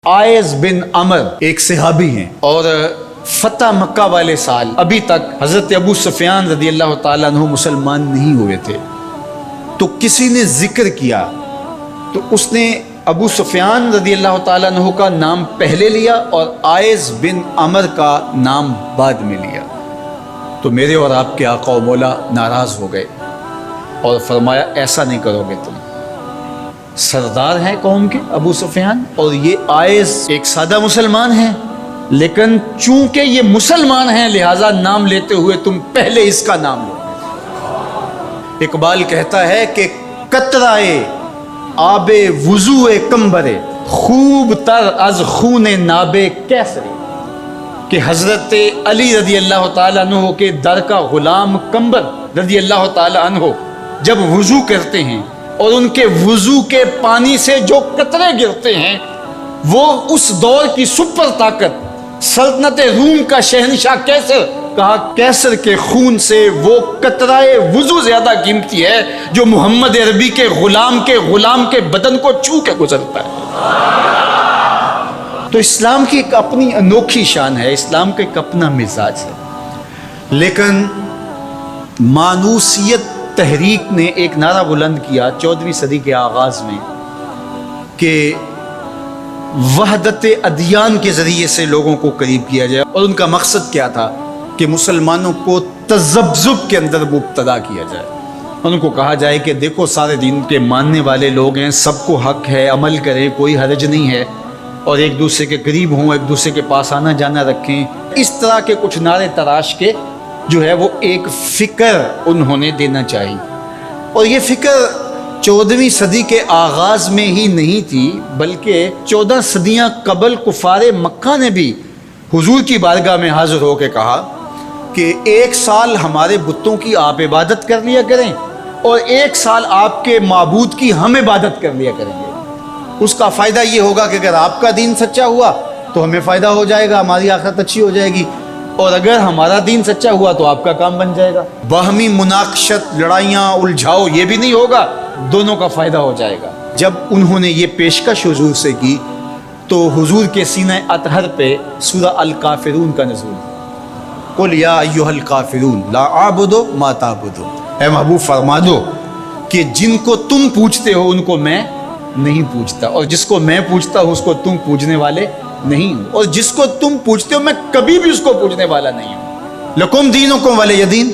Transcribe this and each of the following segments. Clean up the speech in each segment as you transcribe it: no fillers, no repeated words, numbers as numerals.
आयज बिन अमर एक सहाबी हैं और फतह मक्का वाले साल अभी तक हजरत अबू सुफियान रदी अल्लाह ताला अन्हु मुसलमान नहीं हुए थे। तो किसी ने जिक्र किया तो उसने अबू सुफियान रदी अल्लाह ताला अन्हु का नाम पहले लिया और आयज बिन अमर का नाम बाद में लिया। तो मेरे और आपके आका व मौला नाराज हो गए और फरमाया ऐसा नहीं करोगे, तुम सरदार हैं कौम के अबू सुफियान और ये आयज एक सादा मुसलमान हैं, लेकिन चूंकि ये मुसलमान हैं लिहाजा नाम लेते हुए तुम पहले इसका नाम लो। इकबाल कहता है कि कतराए आबे वुजूए कंबरे खूब तर अज खूने नाबे कैसरे, कि हजरत अली रदी अल्लाह ताला अन्हु के दर का गुलाम कंबर रदी अल्लाह ताला अन्हु जब वुजू करते हैं और उनके वुजू के पानी से जो कतरे गिरते हैं वो उस दौर की सुपर ताकत सल्तनत रूम का शहनशाह कैसर, कहा कैसर के खून से वो कतराए वुजू ज्यादा कीमती है जो मोहम्मद अरबी के गुलाम के बदन को छू के गुजरता है। तो इस्लाम की एक अपनी अनोखी शान है, इस्लाम का एक अपना मिजाज है। लेकिन मानूसियत तहरीक ने एक नारा बुलंद किया 14वीं सदी के आगाज में कि वहदत अदियान के ज़रिए से लोगों को करीब किया जाए, और उनका मकसद क्या था कि मुसलमानों को तज़ब्ज़ुब के अंदर मुब्तला किया जाए। उनको कहा जाए कि देखो सारे दीन के मानने वाले लोग हैं, सबको हक है, अमल करें, कोई हरज नहीं है, और एक दूसरे के करीब हों, एक दूसरे के पास आना जाना रखें। इस तरह के कुछ नारे तराश के जो है वो एक फ़िक्र उन्होंने देना चाहिए। और ये फ़िक्र 14वीं सदी के आगाज़ में ही नहीं थी बल्कि 14 सदियाँ कबल कुफ़ारे मक्का ने भी हुजूर की बारगाह में हाज़िर होकर कहा कि एक साल हमारे बुतों की आप इबादत कर लिया करें और एक साल आपके माबूद की हम इबादत कर लिया करेंगे। उसका फ़ायदा ये होगा कि अगर आपका दीन सच्चा हुआ तो हमें फ़ायदा हो जाएगा, हमारी आखिरत अच्छी हो जाएगी, और अगर हमारा दीन सच्चा हुआ तो आपका काम बन जाएगा। बाहमी मुनाकशत, लड़ाइयाँ, उलझाओ ये भी नहीं होगा, दोनों का फ़ायदा हो जाएगा। जब उन्होंने ये पेशकश हुजूर से की तो हुजूर के सीने अतहर पे सूरह अल काफिरून का नज़ूल, कुल या अय्युहल काफिरून ला आबुदु मा ताबुदून, ऐ महबूब फरमा दो कि जिनको तुम पूछते हो उनको मैं नहीं पूछता, और जिसको मैं पूछता हूँ उसको तुम पूजने वाले नहीं हूँ, और जिसको तुम पूछते हो मैं कभी भी उसको पूजने वाला नहीं हूँ। लकुम दीनुकुम वलिय दीन,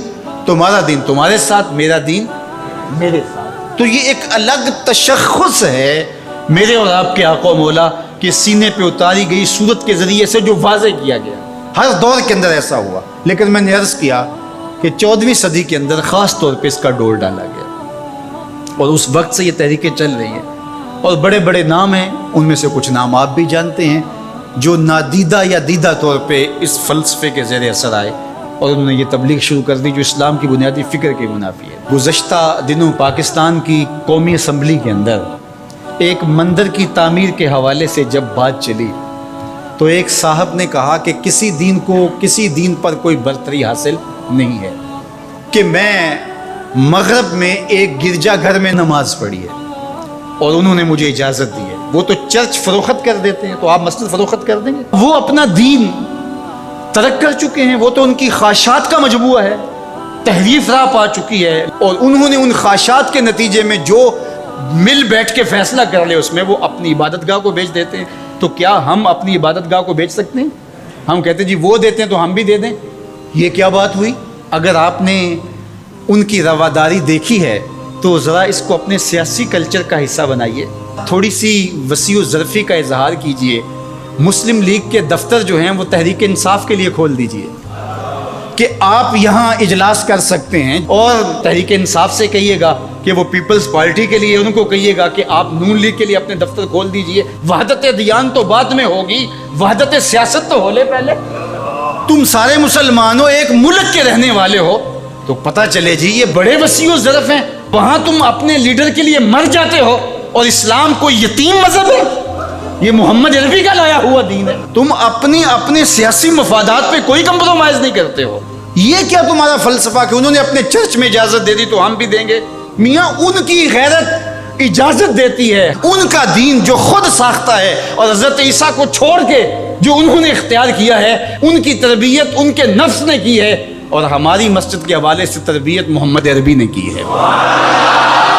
तुम्हारा दीन तुम्हारे साथ, मेरा दीन मेरे साथ। तो ये एक अलग तशख़्ख़ुस है मेरे और आपके आका मौला के सीने पे उतारी गई सूरत के ज़रिए से जो वाज़े किया गया। हर दौर के अंदर ऐसा हुआ, लेकिन मैंने अर्ज़ किया कि 14वीं सदी के अंदर ख़ास तौर पे इसका डोर डाला गया, और उस वक्त से ये तहरीकें चल रही हैं, और बड़े बड़े नाम हैं, उनमें से कुछ नाम आप भी जानते हैं जो नादीदा या दीदा तौर पे इस फ़लसफ़े के ज़ेर असर आए और उन्होंने ये तबलीग शुरू कर दी जो इस्लाम की बुनियादी फ़िक्र के मुनाफी है। गुज़श्ता दिनों पाकिस्तान की कौमी असम्बली के अंदर एक मंदिर की तामीर के हवाले से जब बात चली तो एक साहब ने कहा कि किसी दीन पर कोई बरतरी हासिल नहीं है कि मैं मगरब में एक गिरजा घर में नमाज पढ़ी है और उन्होंने मुझे इजाज़त दी है। वो तो चर्च फ़रोख्त कर देते हैं, तो आप मस्जिद फ़रोख्त कर देंगे? वो अपना दीन तरक कर चुके हैं, वो तो उनकी ख्वाहिशात का मजबूआ है, तहरीफ राह पा चुकी है, और उन्होंने उन ख्वाहिशात के नतीजे में जो मिल बैठ के फैसला कर ले उसमें वो अपनी इबादतगाह को बेच देते हैं। तो क्या हम अपनी इबादतगाह को बेच सकते हैं? हम कहते हैं जी वो देते हैं तो हम भी दे दें, ये क्या बात हुई? अगर आपने उनकी रवादारी देखी है तो ज़रा इसको अपने सियासी कल्चर का हिस्सा बनाइए, थोड़ी सी वसीउ ज़रफ़ी का इजहार कीजिए। मुस्लिम लीग के दफ्तर जो हैं वो तहरीक इंसाफ के लिए खोल दीजिए कि आप यहाँ इजलास कर सकते हैं, और तहरीक इंसाफ से कहिएगा कि वो पीपल्स पार्टी के लिए, उनको कहिएगा कि आप नून लीग के लिए अपने दफ्तर खोल दीजिए। वहदत दियान तो बाद में होगी, वहदत सियासत तो होले पहले। तुम सारे मुसलमानों एक मुल्क के रहने वाले हो तो पता चले जी ये बड़े वसीउ ज़रफ़ हैं, वहाँ तुम अपने लीडर के लिए मर जाते हो, और इस्लाम कोई यतीम मजहब है? ये मोहम्मद अरबी का लाया हुआ दीन है। तुम अपने सियासी मफादात पे कोई कंप्रोमाइज़ नहीं करते हो। ये क्या तुम्हारा फ़लसफ़ा कि उन्होंने अपने चर्च में इजाज़त दे दी तो हम भी देंगे? मियाँ उनकी गैरत इजाजत देती है, उनका दीन जो खुद साख्ता है और हजरत ईसा को छोड़ के जो उन्होंने इख्तियार किया है, उनकी तरबियत उनके नफ्स ने की है और हमारी मस्जिद के हवाले से तरबियत मोहम्मद अरबी ने की है।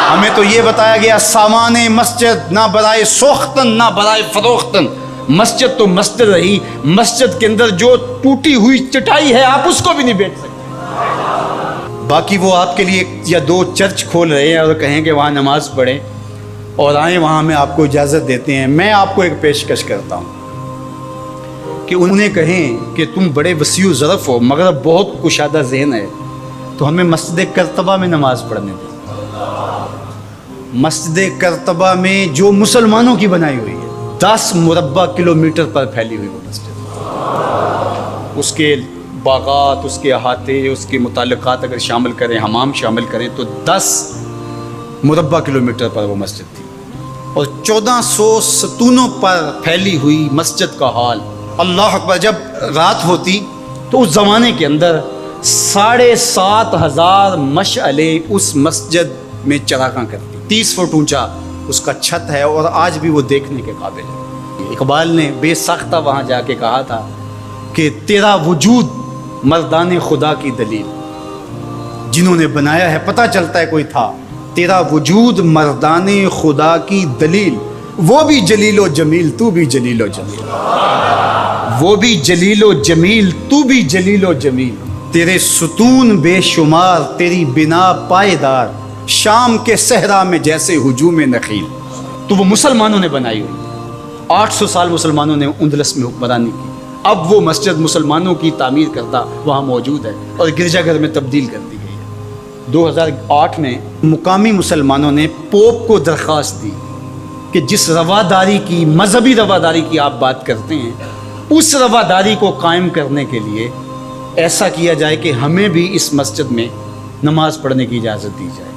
हमें तो ये बताया गया सामान मस्जिद ना बराए सोख्तन ना बराए फरोख्तन, मस्जिद तो मस्जिद रही, मस्जिद के अंदर जो टूटी हुई चटाई है आप उसको भी नहीं बेच सकते। बाकी वो आपके लिए एक या दो चर्च खोल रहे हैं और कहें कि वहाँ नमाज पढ़ें और आए, वहाँ में आपको इजाज़त देते हैं। मैं आपको एक पेशकश करता हूँ कि उन्हें कहें कि तुम बड़े वसीउ ज़रफ़ हो मगर बहुत कुशादा ज़हन है, तो हमें मस्जिद करतबा में नमाज पढ़ने दें। मस्जिद करतबा में जो मुसलमानों की बनाई हुई है, 10 मुरब्बा किलोमीटर पर फैली हुई वो मस्जिद, उसके बागात, उसके अहाते, उसके मुताल्लिक़ात अगर शामिल करें, हमाम शामिल करें तो 10 मुरब्बा किलोमीटर पर वो मस्जिद थी और 1400 सतूनों पर फैली हुई मस्जिद का हाल। अल्लाह अकबर, जब रात होती तो उस ज़माने के अंदर 7,500 मशअले उस मस्जिद में चरागां करती। 30 फुट ऊंचा उसका छत है और आज भी वो देखने के काबिल है। इकबाल ने बेसाख्ता वहाँ जाके कहा था कि तेरा वजूद मर्दाने खुदा की दलील, जिन्होंने बनाया है पता चलता है कोई था, तेरा वजूद मर्दाने खुदा की दलील, वो भी जलीलो जमील तू भी जलीलो जमील, वो भी जलीलो जमील तू भी जलीलो जमील, तेरे सुतून बेशुमार तेरी बिना पायदार, शाम के सहरा में जैसे हुजूम नखील। तो वो मुसलमानों ने बनाई हुई, 800 साल मुसलमानों ने उंदलस में हुक्मरानी की। अब वो मस्जिद मुसलमानों की तामीर करता वहाँ मौजूद है और गिरजाघर में तब्दील कर दी गई है। 2008 में मुकामी मुसलमानों ने पोप को दरख्वास्त दी कि जिस रवादारी की, मजहबी रवादारी की आप बात करते हैं, उस रवादारी को कायम करने के लिए ऐसा किया जाए कि हमें भी इस मस्जिद में नमाज पढ़ने की इजाज़त दी जाए।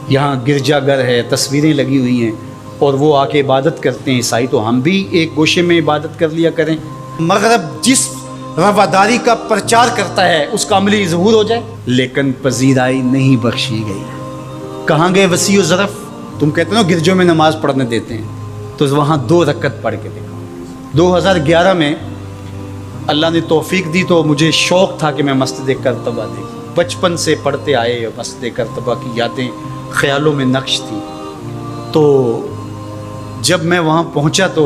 यहाँ गिरजाघर है, तस्वीरें लगी हुई हैं और वो आके इबादत करते हैं ईसाई, तो हम भी एक गोशे में इबादत कर लिया करें। मगरब जिस रवादारी का प्रचार करता है उसका अमली ज़हूर हो जाए, लेकिन पजीराई नहीं बख्शी गई। कहाँ गए वसीउ ज़रफ़? तुम कहते हो गिरजों में नमाज पढ़ने देते हैं, तो वहाँ 2 रकत पढ़ के देखा। 2011 में अल्लाह ने तौफीक दी तो मुझे शौक़ था कि मैं मस्जिद करतबा देखूं। बचपन से पढ़ते आए, मस्जिद करतबा की यादें ख्यालों में नक्श थी। तो जब मैं वहाँ पहुँचा तो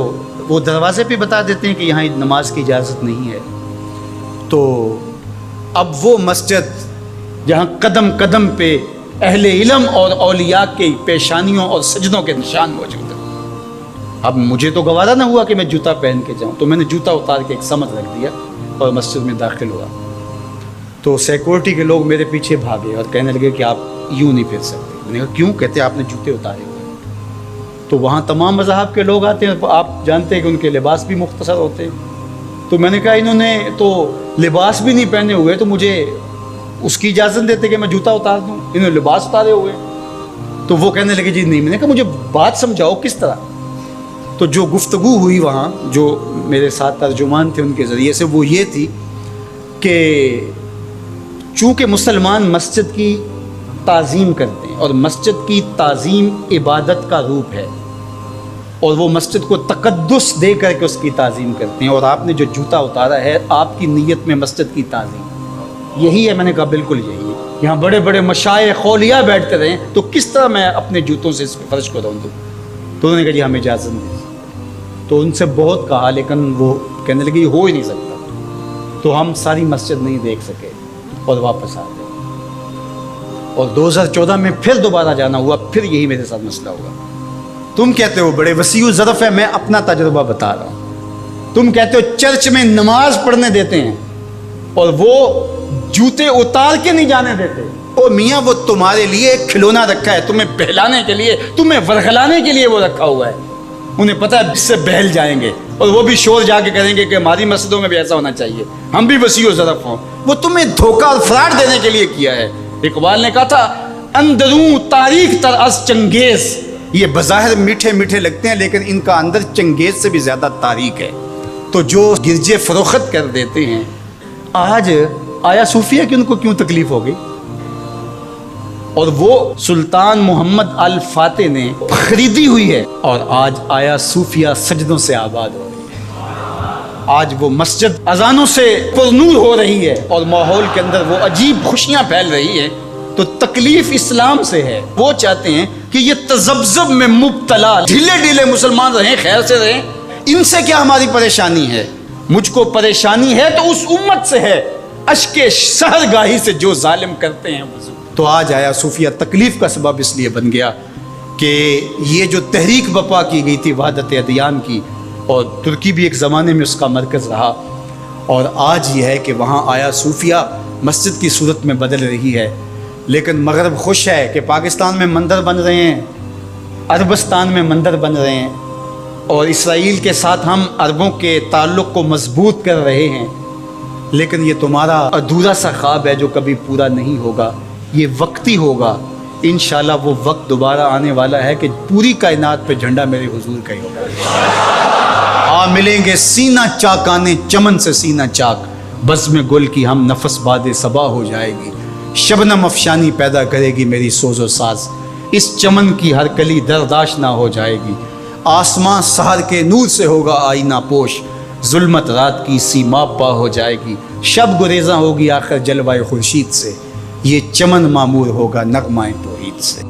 वो दरवाज़े पे बता देते हैं कि यहाँ नमाज की इजाज़त नहीं है। तो अब वो मस्जिद जहाँ कदम कदम पे अहले इल्म और औलिया के पेशानियों और सजदों के निशान मौजूद हैं। अब मुझे तो गवारा ना हुआ कि मैं जूता पहन के जाऊँ, तो मैंने जूता उतार के एक समत रख दिया और मस्जिद में दाखिल हुआ। तो सिक्योरिटी के लोग मेरे पीछे भागे और कहने लगे कि आप यूँ नहीं फिर सकते। मैंने कहा क्यों? कहते आपने जूते उतारे हुए। तो वहाँ तमाम मज़हब के लोग आते हैं, आप जानते हैं कि उनके लिबास भी मुख्तसर होते हैं। तो मैंने कहा इन्होंने तो लिबास भी नहीं पहने हुए, तो मुझे उसकी इजाज़त देते कि मैं जूता उतार दूँ, इन्होंने लिबास उतारे हुए। तो वो कहने लगे जी नहीं। मैंने कहा मुझे बात समझाओ किस तरह। तो जो गुफ्तगू हुई वहाँ, जो मेरे साथ तर्जुमान थे उनके ज़रिए से, वो ये थी कि चूँकि मुसलमान मस्जिद की ताज़ीम करते हैं और मस्जिद की ताज़ीम इबादत का रूप है और वो मस्जिद को तक़द्दुस दे करके उसकी ताज़ीम करते हैं, और आपने जो जूता उतारा है आपकी नीयत में मस्जिद की ताज़ीम यही है। मैंने कहा बिल्कुल यही है। यहाँ बड़े बड़े मशाइख़ औलिया बैठते रहें तो किस तरह मैं अपने जूतों से इस फर्श को रौंद दूँ? तो उन्होंने कहा जी हमें इजाज़त नहीं। तो उनसे बहुत कहा, लेकिन वो कहने लगे हो ही नहीं सकता। तो हम सारी मस्जिद नहीं देख सके और वापस आ गए। और 2014 में फिर दोबारा जाना हुआ, फिर यही मेरे साथ मसला हुआ। तुम कहते हो बड़े वसीउ ज़रफ़ है, मैं अपना तजुर्बा बता रहा हूँ। तुम कहते हो चर्च में नमाज पढ़ने देते हैं और वो जूते उतार के नहीं जाने देते। ओ मियाँ, वो तुम्हारे लिए एक खिलौना रखा है, तुम्हें बहलाने के लिए, तुम्हें वरगलाने के लिए वो रखा हुआ है। उन्हें पता है इससे बहल जाएंगे और वो भी शोर जाके करेंगे कि हमारी मस्जिदों में भी ऐसा होना चाहिए, हम भी वसीउ ज़रफ़ हों। वो तुम्हें धोखा और फ्रॉड देने के लिए किया है। इकबाल ने कहा था अंदरूं तारीख तरअस चंगेज़, ये बज़ाहिर मीठे मीठे लगते हैं लेकिन इनका अंदर चंगेज़ से भी ज़्यादा तारीख है। तो जो गिरजे फ़रोख्त कर देते हैं, आज आया सूफिया कि उनको क्यों तकलीफ़ हो गई? اور وہ سلطان محمد الفاتح نے خریدی ہوئی ہے، اور آج آیا صوفیہ سجدوں سے آباد ہو رہی ہے۔ آج وہ مسجد اذانوں سے پرنور ہو رہی ہے اور ماحول کے اندر وہ عجیب خوشیاں پھیل رہی ہے۔ تو تکلیف اسلام سے ہے، وہ چاہتے ہیں کہ یہ تذبذب میں مبتلا ڈھیلے ڈھیلے مسلمان رہیں، خیر سے رہیں، ان سے کیا ہماری پریشانی ہے؟ مجھ کو پریشانی ہے تو اس امت سے ہے، اشک سحرگاہی سے جو ظالم کرتے ہیں وضو۔ تو آج آیا صوفیہ تکلیف کا سبب اس لیے بن گیا کہ یہ جو تحریک بپا کی گئی تھی وحدت ادیان کی، اور ترکی بھی ایک زمانے میں اس کا مرکز رہا، اور آج یہ ہے کہ وہاں آیا صوفیہ مسجد کی صورت میں بدل رہی ہے۔ لیکن مغرب خوش ہے کہ پاکستان میں مندر بن رہے ہیں، عربستان میں مندر بن رہے ہیں، اور اسرائیل کے ساتھ ہم عربوں کے تعلق کو مضبوط کر رہے ہیں۔ لیکن یہ تمہارا ادھورا سا خواب ہے جو کبھی پورا نہیں ہوگا، یہ وقتی ہوگا۔ انشاءاللہ وہ وقت دوبارہ آنے والا ہے کہ پوری کائنات پہ جھنڈا میرے حضور کا ہی ہوگا۔ ملیں گے سینہ چاکانے چمن سے سینہ چاک، بزم گل کی ہم نفس باد صبا ہو جائے گی، شبنم افشانی پیدا کرے گی میری سوز و ساز، اس چمن کی ہر کلی درداش نہ ہو جائے گی، آسمان سحر کے نور سے ہوگا آئینہ پوش، ظلمت رات کی سیما پا ہو جائے گی، شب گریزاں ہوگی آخر جلوہ خورشید سے، یہ چمن معمور ہوگا نغمہ توحید سے۔